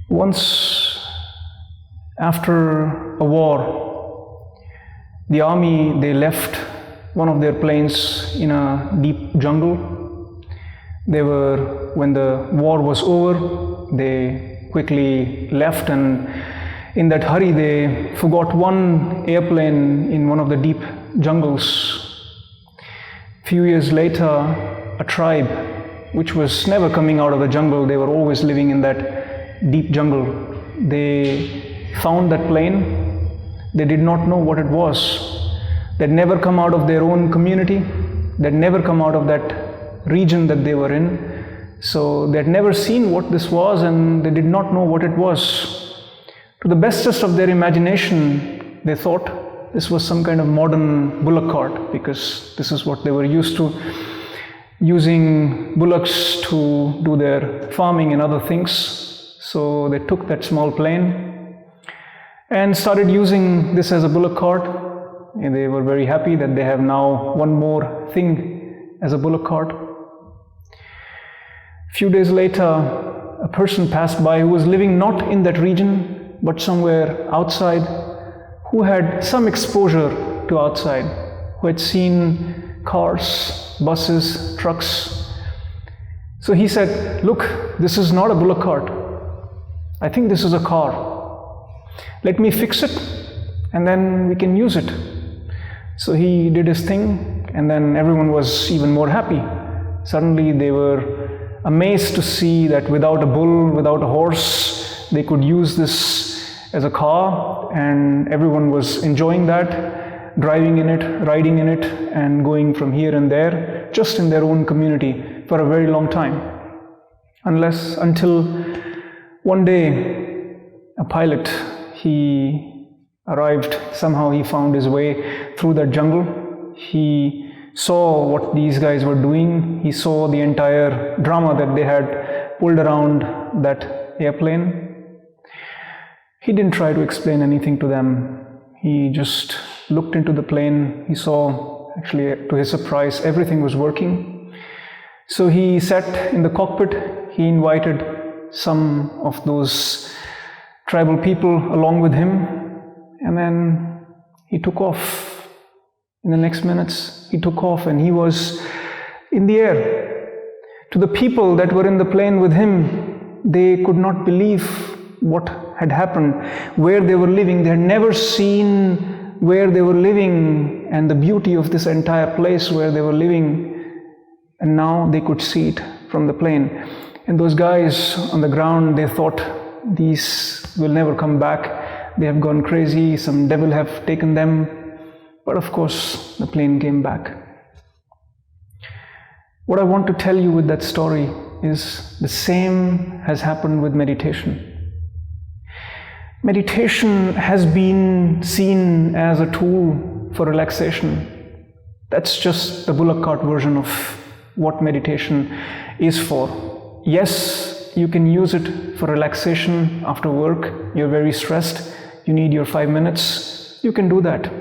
Once, after a war, the army, they left one of their planes in a deep jungle. When the war was over, they quickly left, and in that hurry they forgot one airplane in one of the deep jungles. A few years later, a tribe which was never coming out of the jungle, they were always living in that deep jungle. They found that plane. They did not know what it was. They'd never come out of their own community. They'd never come out of that region that they were in. So they'd never seen what this was, and they did not know what it was. To the bestest of their imagination, they thought this was some kind of modern bullock cart, because this is what they were used to, using bullocks to do their farming and other things. So they took that small plane and started using this as a bullock cart. And they were very happy that they have now one more thing as a bullock cart. A few days later, a person passed by who was living not in that region, but somewhere outside, who had some exposure to outside, who had seen cars, buses, trucks. So he said, "Look, this is not a bullock cart. I think this is a car. Let me fix it, and then we can use it." So he did his thing, and then everyone was even more happy. Suddenly they were amazed to see that without a bull, without a horse, they could use this as a car, and everyone was enjoying that, driving in it, riding in it, and going from here and there, just in their own community for a very long time. Until one day, a pilot, he arrived, somehow he found his way through that jungle. He saw what these guys were doing. He saw the entire drama that they had pulled around that airplane. He didn't try to explain anything to them. He just looked into the plane. He saw, actually, to his surprise, everything was working. So he sat in the cockpit. He invited some of those tribal people along with him. And then he took off. In the next minutes, he took off, and he was in the air. To the people that were in the plane with him, they could not believe what had happened, where they were living. They had never seen where they were living and the beauty of this entire place where they were living. And now they could see it from the plane. And those guys on the ground, they thought, these will never come back. They have gone crazy, some devil have taken them. But of course, the plane came back. What I want to tell you with that story is the same has happened with meditation. Meditation has been seen as a tool for relaxation. That's just the bullock cart version of what meditation is for. Yes, you can use it for relaxation after work. You're very stressed. You need your 5 minutes. You can do that.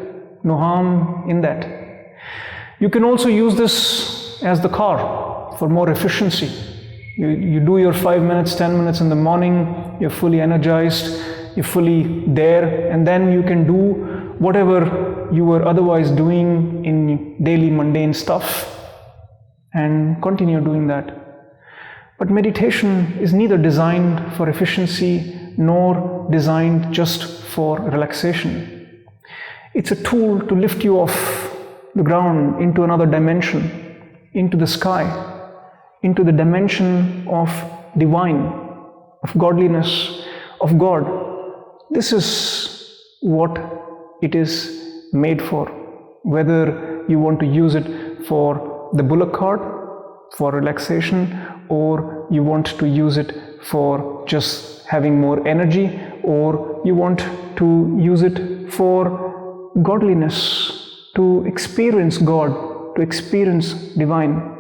No harm in that. You can also use this as the car for more efficiency. You do your 5 minutes, 10 minutes in the morning. You're fully energized. You're fully there. And then you can do whatever you were otherwise doing in daily mundane stuff and continue doing that. But meditation is neither designed for efficiency nor designed just for relaxation. It's a tool to lift you off the ground into another dimension, into the sky, into the dimension of divine, of godliness, of God. This is what it is made for. Whether you want to use it for the bullock cart, for relaxation, or you want to use it for just having more energy, or you want to use it for godliness, to experience God, to experience divine.